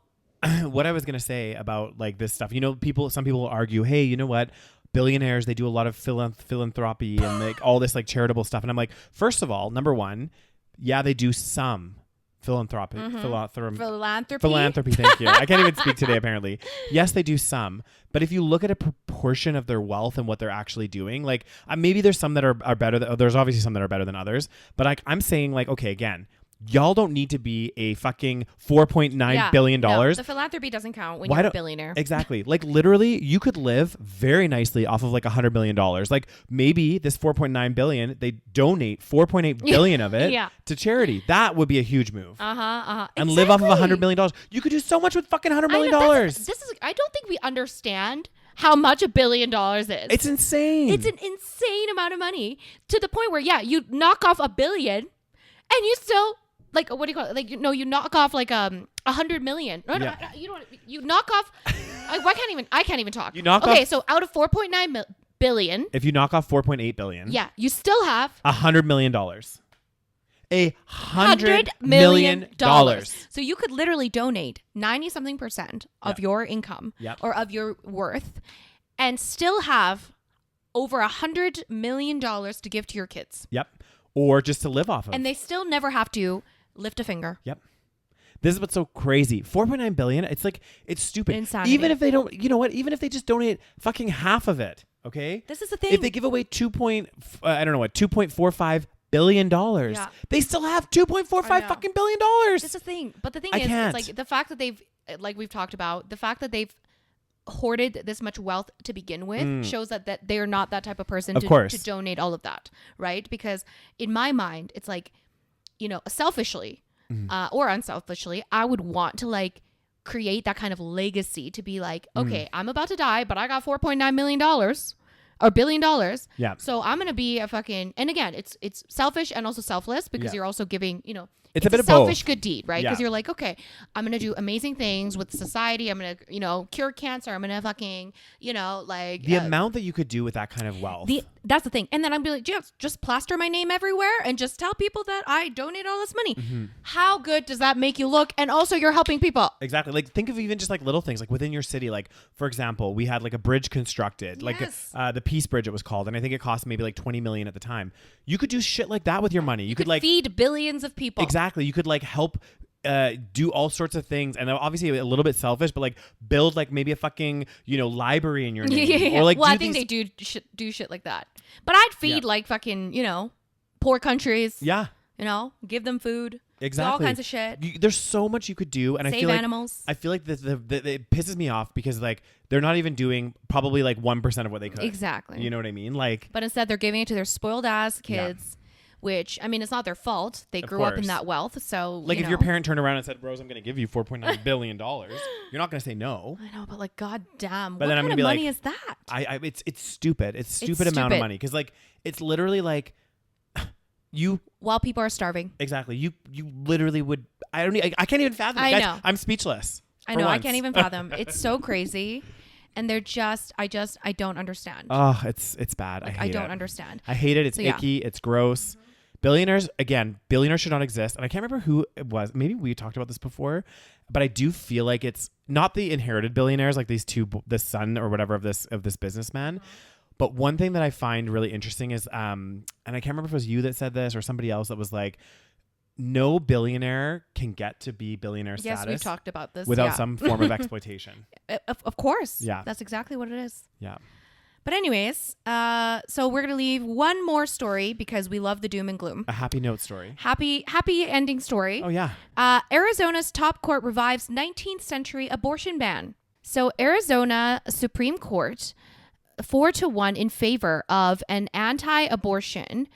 what I was gonna say about like this stuff, some people will argue, hey, you know what? Billionaires, they do a lot of philanthropy and like all this like charitable stuff, and I'm like, first of all, number one, yeah, they do some philanthropy. Thank you. I can't even speak today, apparently. Yes, they do some. But if you look at a proportion of their wealth and what they're actually doing, like maybe there's some that are better. There's obviously some that are better than others. But I'm saying like, okay, again, y'all don't need to be a fucking $4.9 billion. No, the philanthropy doesn't count when you're a billionaire. Exactly. Like literally, you could live very nicely off of like $100 million. Like maybe this 4.9 billion, they donate 4.8 billion of it to charity. That would be a huge move. And live off of $100 million. You could do so much with fucking $100 million. I don't think we understand how much $1 billion is. It's insane. It's an insane amount of money to the point where, you knock off $1 billion and you still, like, what do you call it? Like, you knock off like 100 million. No, you knock off. I can't even talk. You knock off. So out of 4.9 billion. If you knock off 4.8 billion. Yeah, you still have $100 million. $100 million. So you could literally donate 90-something% of your income or of your worth and still have over $100 million to give to your kids. Yep. Or just to live off of. And they still never have to lift a finger. Yep. This is what's so crazy. 4.9 billion. It's like, it's stupid. Insanity. Even if they don't, you know what? Even if they just donate fucking half of it. Okay. This is the thing. If they give away $2.45 billion, they still have $2.45 fucking billion. This is the thing. But the thing is, it's like the fact that they've, like we've talked about, the fact that they've hoarded this much wealth to begin with shows that they're not that type of person to donate all of that, right? Because in my mind, it's like, selfishly or unselfishly, I would want to like create that kind of legacy to be like, okay, I'm about to die, but I got $4.9 million or $1 billion. Yeah. So I'm going to be a fucking, and again, it's selfish and also selfless because you're also giving, it's a bit of selfish both. Good deed, right? Because you're like, okay, I'm going to do amazing things with society. I'm going to, cure cancer. I'm going to fucking, like. The amount that you could do with that kind of wealth. That's the thing. And then I'm be like, just plaster my name everywhere and just tell people that I donate all this money. How good does that make you look? And also you're helping people. Exactly. Like think of even just like little things like within your city. Like for example, we had like a bridge constructed, like the Peace Bridge it was called. And I think it cost maybe like 20 million at the time. You could do shit like that with your money. You could like feed billions of people. Exactly. You could like help do all sorts of things, and obviously a little bit selfish, but like build like maybe a fucking library in your name. Or like I think they do shit like that. But I'd feed like fucking poor countries. Yeah. Give them food. Exactly. All kinds of shit. There's so much you could do, and Save I feel animals. Like I feel like it pisses me off because like they're not even doing probably like 1% of what they could. Exactly. You know what I mean? Like, but instead they're giving it to their spoiled ass kids. Which, I mean, it's not their fault. They grew up in that wealth. So, like, if your parent turned around and said, Rose, I'm going to give you $4.9 billion, you're not going to say no. I know, but like, goddamn, what kind of money is that? It's stupid. It's stupid amount of money. Because, like, it's literally like you. While people are starving. Exactly. You literally would. I can't even fathom it. Guys, I'm speechless. I know. I can't even fathom. It's so crazy. And they're I don't understand. Oh, it's bad. Like, I don't understand. I hate it. It's icky. It's gross. Billionaires should not exist. And I can't remember who it was. Maybe we talked about this before, but I do feel like it's not the inherited billionaires, like these two, the son or whatever of this businessman. But one thing that I find really interesting is, and I can't remember if it was you that said this or somebody else that was like, no billionaire can get to be billionaire status. Yes, we've talked about this. Without some form of exploitation. Of course. Yeah. That's exactly what it is. Yeah. But anyways, so we're going to leave one more story because we love the doom and gloom. A happy note story. Happy ending story. Oh, yeah. Arizona's top court revives 19th century abortion ban. So Arizona Supreme Court, 4-1 in favor of an anti-abortion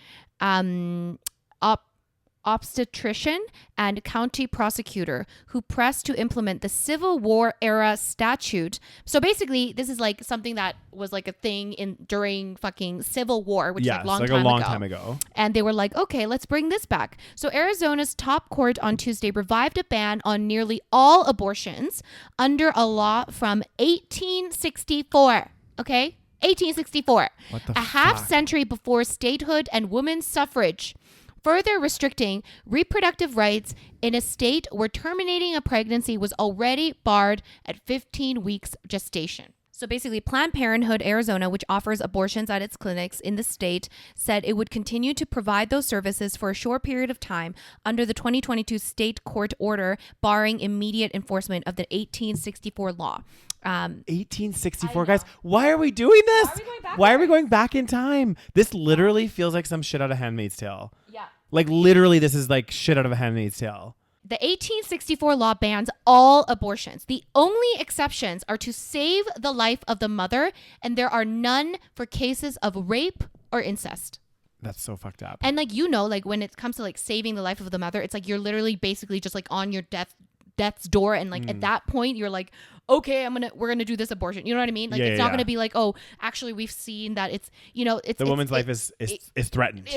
obstetrician and county prosecutor who pressed to implement the Civil War era statute. So basically, this is like something that was like a thing during fucking Civil War, which is like a long time ago. And they were like, okay, let's bring this back. So Arizona's top court on Tuesday revived a ban on nearly all abortions under a law from 1864. Okay? 1864. What the fuck? Half century before statehood and women's suffrage, further restricting reproductive rights in a state where terminating a pregnancy was already barred at 15 weeks gestation. So basically, Planned Parenthood Arizona, which offers abortions at its clinics in the state, said it would continue to provide those services for a short period of time under the 2022 state court order barring immediate enforcement of the 1864 law. 1864, guys. Why are we doing this? Why are we going back in time? This literally feels like some shit out of Handmaid's Tale. Yeah. Like literally, this is like shit out of a Handmaid's Tale. The 1864 law bans all abortions. The only exceptions are to save the life of the mother, and there are none for cases of rape or incest. That's so fucked up. And like, like when it comes to like saving the life of the mother, it's like you're literally basically just like on your death's door, and like at that point you're like, okay, we're gonna do this abortion. You know what I mean? Like it's not gonna be like, oh, actually we've seen that it's the woman's life is threatened.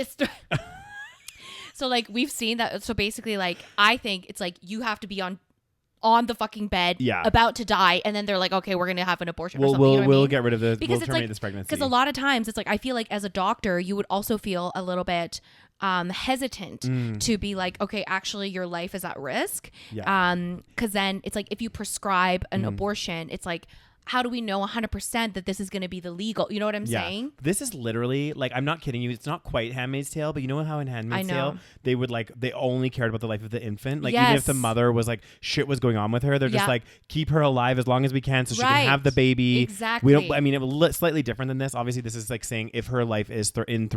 So like we've seen that. So basically, like I think it's like you have to be on the fucking bed, about to die, and then they're like, okay, we're gonna have an abortion. Or something. We'll get rid of we'll terminate this pregnancy. Because a lot of times it's like I feel like as a doctor you would also feel a little bit hesitant to be like, okay, actually your life is at risk. Because then it's like if you prescribe an abortion, it's like, how do we know 100% that this is going to be the legal? You know what I'm saying? This is literally like, I'm not kidding you. It's not quite Handmaid's Tale, but you know how in Handmaid's Tale, they would like, they only cared about the life of the infant. Like even if the mother was like, shit was going on with her, they're just like, keep her alive as long as we can so she can have the baby. Exactly. It was slightly different than this. Obviously this is like saying if her life is threatened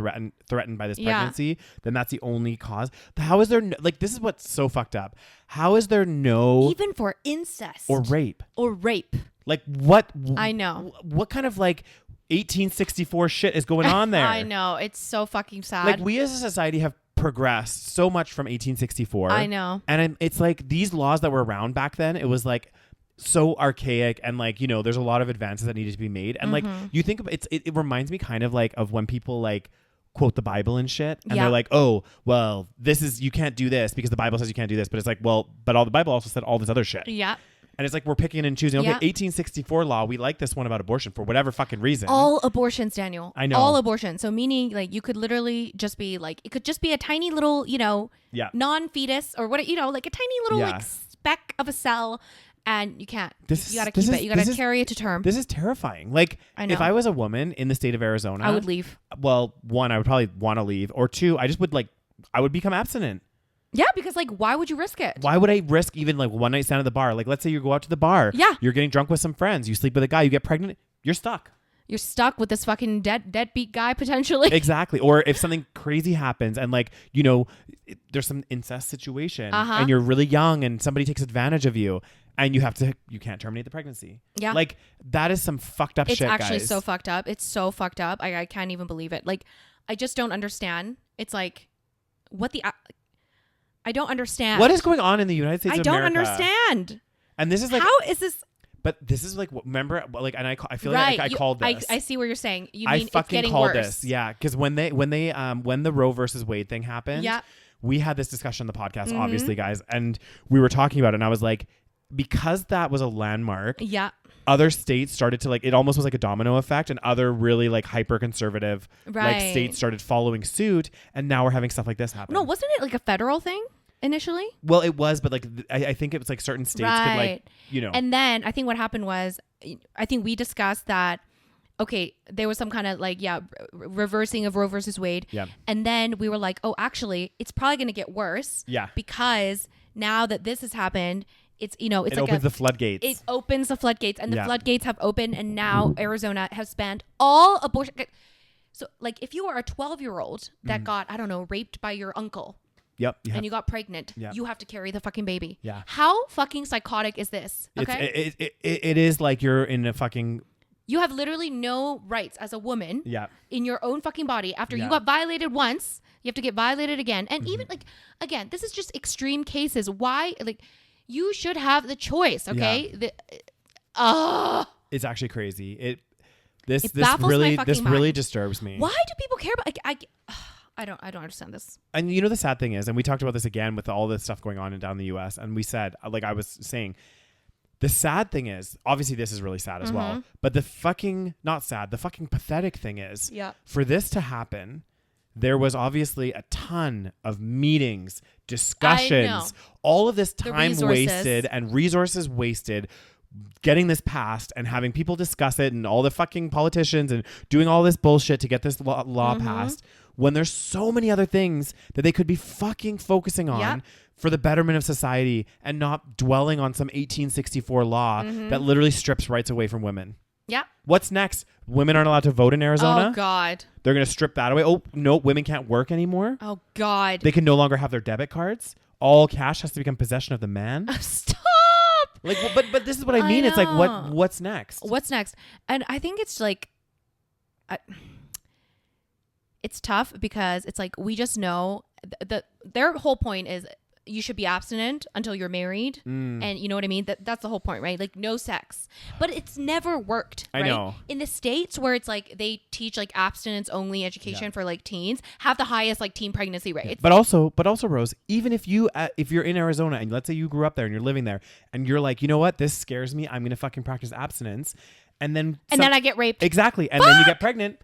by this pregnancy, then that's the only cause. How is there like, this is what's so fucked up. How is there no... Even for incest. Or rape. Like what? I know. What kind of like 1864 shit is going on there? I know. It's so fucking sad. Like we as a society have progressed so much from 1864. I know. And it's like these laws that were around back then, it was like so archaic and like, there's a lot of advances that needed to be made. And like you think of it reminds me kind of like of when people like quote the Bible and shit and they're like, oh, well, you can't do this because the Bible says you can't do this. But it's like, well, but all the Bible also said all this other shit. Yeah. And it's like we're picking and choosing. Okay, 1864 law, we like this one about abortion for whatever fucking reason. All abortions, Daniel. I know. All abortions. So meaning like you could literally just be like, it could just be a tiny little, non-fetus or what, like a tiny little like speck of a cell, and you can't. You gotta keep it. You gotta carry it to term. This is terrifying. Like if I was a woman in the state of Arizona, I would leave. Well, one, I would probably want to leave, or two, I would become abstinent. Yeah, because like, why would you risk it? Why would I risk even like one night stand at the bar? Like, let's say you go out to the bar. Yeah. You're getting drunk with some friends. You sleep with a guy. You get pregnant. You're stuck. You're stuck with this fucking deadbeat guy potentially. Exactly. Or if something crazy happens and like, there's some incest situation and you're really young and somebody takes advantage of you and you can't terminate the pregnancy. Yeah. Like that is some fucked up shit, guys. It's actually so fucked up. It's so fucked up. I can't even believe it. Like, I just don't understand. It's like, I don't understand. What is going on in the United States of America? I don't understand. And this is like... How is this... But this is like, remember, like, and I feel like I called this. I see what you're saying. You mean it's getting worse. This. Yeah. Because when the Roe versus Wade thing happened, we had this discussion on the podcast, obviously, guys. And we were talking about it. And I was like, because that was a landmark. Yeah. Other states started to like, it almost was like a domino effect, and other really like hyper conservative like states started following suit, and now we're having stuff like this happen. No, wasn't it like a federal thing initially? Well, it was, but like I think it was like certain states could like, And then I think what happened was, I think we discussed that, okay, there was some kind of like, reversing of Roe versus Wade. Yeah. And then we were like, oh, actually, it's probably going to get worse. Yeah. Because now that this has happened, it's it opens the floodgates. It opens the floodgates, and the floodgates have opened, and now Arizona has banned all abortion. So, like, if you are a 12-year-old that got, I don't know, raped by your uncle, and you got pregnant, you have to carry the fucking baby. Yeah. How fucking psychotic is this? Okay. It is like you're in a fucking You have literally no rights as a woman in your own fucking body. After you got violated once, you have to get violated again. And even like, again, this is just extreme cases. Why? Like, you should have the choice, okay? It's actually crazy. This baffles my really disturbs me. Why do people care about? I don't understand this. And you know the sad thing is, and we talked about this again with all this stuff going on down in the U.S. And we said, like I was saying, the sad thing is, obviously this is really sad as well. But the fucking pathetic thing is, for this to happen, there was obviously a ton of meetings, discussions, all of this time wasted and resources wasted getting this passed and having people discuss it, and all the fucking politicians and doing all this bullshit to get this law passed, when there's so many other things that they could be fucking focusing on for the betterment of society, and not dwelling on some 1864 law that literally strips rights away from women. Yeah. What's next? Women aren't allowed to vote in Arizona? Oh, God. They're going to strip that away. Oh, no, women can't work anymore? Oh, God. They can no longer have their debit cards. All cash has to become possession of the man. Stop. Like, but this is what I mean. It's like, what's next? What's next? And I think it's like, it's tough because it's like, we just know their whole point is you should be abstinent until you're married. And you know what I mean? That's the whole point, right? Like, no sex. But it's never worked, right? I know. In the States where it's like they teach like abstinence only education for like teens, have the highest like teen pregnancy rates. But also Rose, even if you're in Arizona and let's say you grew up there and you're living there and you're like, you know what? This scares me. I'm going to fucking practice abstinence. And then I get raped. Exactly. And then you get pregnant.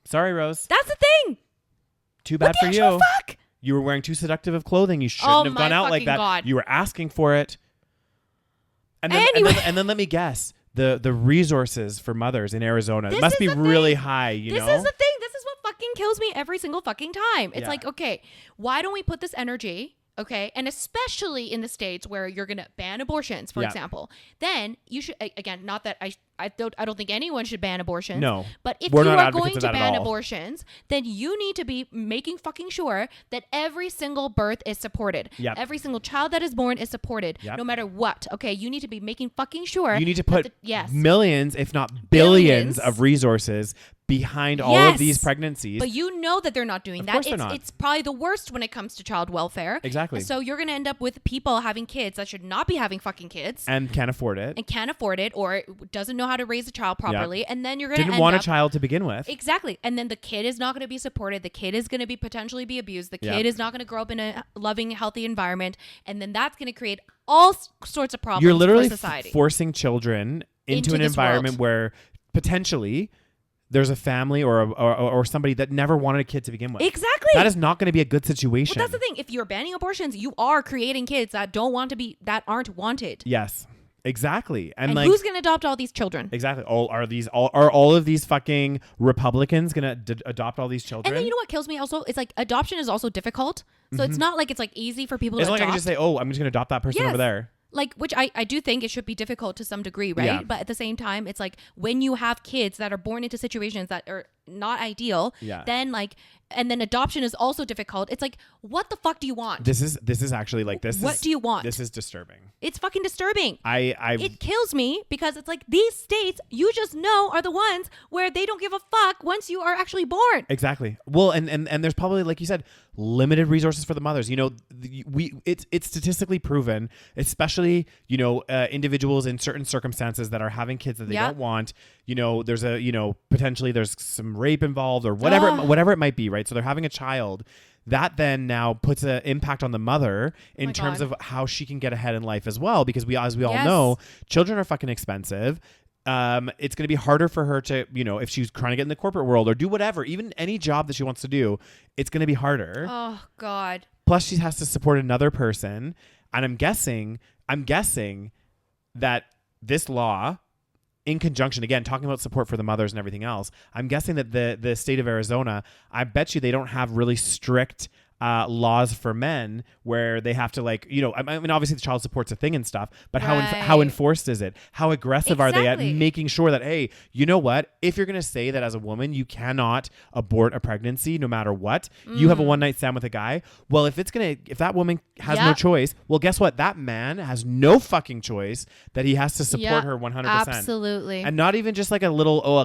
Sorry, Rose. That's the thing. Too bad for you. Fuck? You were wearing too seductive of clothing. You shouldn't have gone out like that. God. You were asking for it. And then, and then let me guess. The resources for mothers in Arizona must be really high, you know? This is the thing. This is what fucking kills me every single fucking time. It's like, okay, why don't we put this energy, okay? And especially in the States where you're going to ban abortions, for example, then you should, again, not that I don't think anyone should ban abortions. No. But if you are going to ban abortions, then you need to be making fucking sure that every single birth is supported. Yep. Every single child that is born is supported, no matter what. Okay, you need to be making fucking sure. You need to put millions, if not billions of resources behind all of these pregnancies. But you know that they're not doing that. It's probably the worst when it comes to child welfare. Exactly. So you're going to end up with people having kids that should not be having fucking kids. And can't afford it. Or doesn't know how to raise a child properly. And then you're going to didn't want a child to begin with. Exactly. And then the kid is not going to be supported. The kid is going to potentially be abused. The kid is not going to grow up in a loving, healthy environment. And then that's going to create all sorts of problems. You're literally for society. Forcing children into an environment where potentially there's a family or somebody that never wanted a kid to begin with. Exactly. That is not going to be a good situation. Well, that's the thing. If you're banning abortions, you are creating kids that that aren't wanted. Yes. Exactly. And like, who's going to adopt all these children? Exactly. Are all of these fucking Republicans going to adopt all these children? And then you know what kills me also? It's like adoption is also difficult. So it's not like it's like easy for people to adopt. It's not like I can just say, oh, I'm just going to adopt that person over there. Like, which I do think it should be difficult to some degree, right? Yeah. But at the same time, it's like when you have kids that are born into situations that are not ideal, then like, and then adoption is also difficult. It's like, what the fuck do you want? This is actually like this. What do you want? This is disturbing. It's fucking disturbing. It kills me because it's like these states you just know are the ones where they don't give a fuck once you are actually born. Exactly. Well, and there's probably, like you said, limited resources for the mothers. You know, it's statistically proven, especially, you know, individuals in certain circumstances that are having kids that they don't want. You know, there's potentially there's some rape involved or whatever it might be, right? So they're having a child. That then now puts an impact on the mother in terms of how she can get ahead in life as well, because as we all know, children are fucking expensive. It's going to be harder for her to, you know, if she's trying to get in the corporate world or do whatever, even any job that she wants to do, it's going to be harder. Oh God. Plus she has to support another person. And I'm guessing that this law, in conjunction, again, talking about support for the mothers and everything else, I'm guessing that the state of Arizona, I bet you they don't have really strict laws for men where they have to like, you know, I mean, obviously the child support's a thing and stuff, but how enforced is it? How aggressive are they at making sure that, hey, you know what? If you're going to say that as a woman, you cannot abort a pregnancy no matter what, you have a one night stand with a guy. Well, if that woman has no choice, well, guess what? That man has no fucking choice that he has to support her 100%. Absolutely. And not even just like a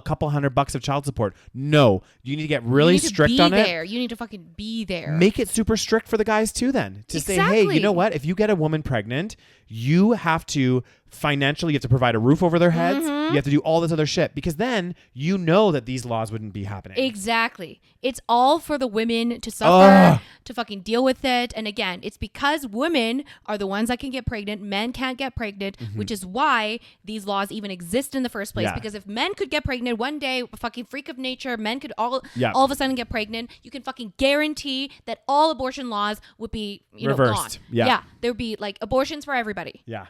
couple $100 of child support. No, you need to get really strict on it. You need to fucking be there. Make it super strict for the guys too then. To say, hey, you know what? If you get a woman pregnant, you have to financially, you have to provide a roof over their heads. You have to do all this other shit because then you know that these laws wouldn't be happening. Exactly. It's all for the women to suffer, to fucking deal with it. And again, it's because women are the ones that can get pregnant. Men can't get pregnant, which is why these laws even exist in the first place. Because if men could get pregnant one day, a fucking freak of nature, men could all of a sudden get pregnant. You can fucking guarantee that all abortion laws would be reversed. Gone. Yeah. There would be like abortions for everybody. Yeah.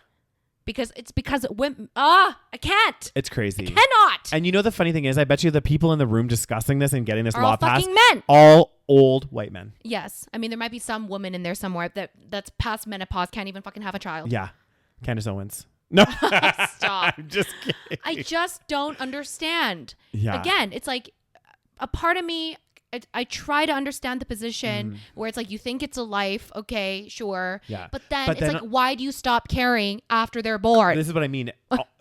Because women, I can't. It's crazy. I cannot. And you know the funny thing is, I bet you the people in the room discussing this and getting this law passed, men. all old white men. Yes. I mean, there might be some woman in there somewhere that's past menopause, can't even fucking have a child. Yeah. Candace Owens. No. Stop. I'm just kidding. I just don't understand. Yeah. Again, it's like a part of me, I try to understand the position where it's like you think it's a life, okay, sure. Yeah. But then it's like, why do you stop caring after they're born? This is what I mean.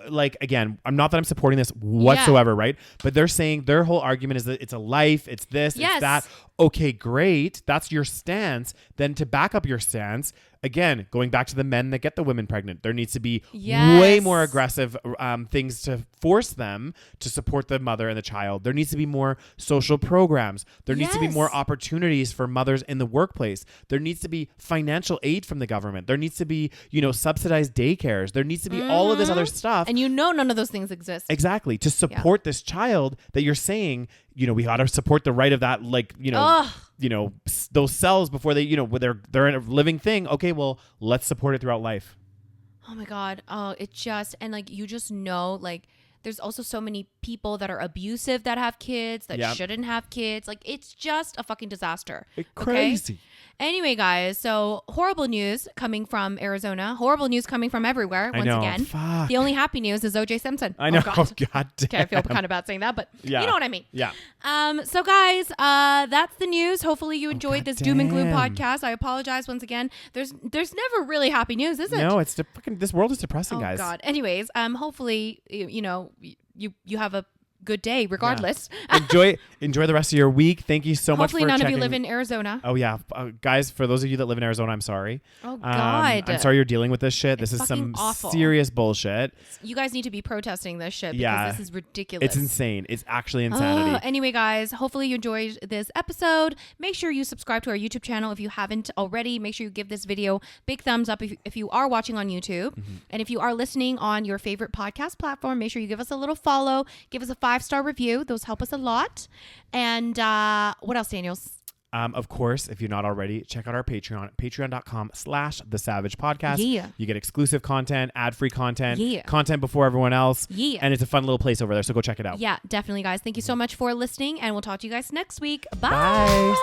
Like, again, I'm not that I'm supporting this whatsoever, right? But they're saying their whole argument is that it's a life, it's this, it's that. Okay, great. That's your stance. Then to back up your stance, again, going back to the men that get the women pregnant, there needs to be way more aggressive things to force them to support the mother and the child. There needs to be more social programs. There needs to be more opportunities for mothers in the workplace. There needs to be financial aid from the government. There needs to be, subsidized daycares. There needs to be all of this other stuff. And none of those things exist. Exactly. To support this child that you're saying, we got to support the right of that, those cells before they, they're in a living thing. Okay, well, let's support it throughout life. Oh my God. Oh, there's also so many people that are abusive that have kids that shouldn't have kids. Like, it's just a fucking disaster. It's crazy. Anyway, guys, so horrible news coming from Arizona. Horrible news coming from everywhere. Once again, fuck. The only happy news is OJ Simpson. I know. Oh, God damn. Okay, I feel kind of bad saying that, but you know what I mean. Yeah. So guys, that's the news. Hopefully you enjoyed this doom and gloom podcast. I apologize once again. There's never really happy news, is it? No, it's this world is depressing, guys. Oh God. Anyways, hopefully you have a good day regardless. Yeah. Enjoy the rest of your week. Thank you so much for checking. Hopefully none of you live in Arizona. Oh yeah. Guys, for those of you that live in Arizona, I'm sorry. Oh God. I'm sorry you're dealing with this shit. This is some awful. Serious bullshit. You guys need to be protesting this shit because this is ridiculous. It's insane. It's actually insanity. Anyway, guys, hopefully you enjoyed this episode. Make sure you subscribe to our YouTube channel if you haven't already. Make sure you give this video big thumbs up if you are watching on YouTube. And if you are listening on your favorite podcast platform, make sure you give us a little follow. Give us a 5-star review. Those help us a lot. And what else, Daniels? Of course, if you're not already, check out our Patreon, patreon.com/TheSaVeg Podcast. Yeah. You get exclusive content, ad-free content, Yeah. content before everyone else. Yeah. And it's a fun little place over there, so go check it out. Yeah, definitely, guys. Thank you so much for listening, and we'll talk to you guys next week. Bye.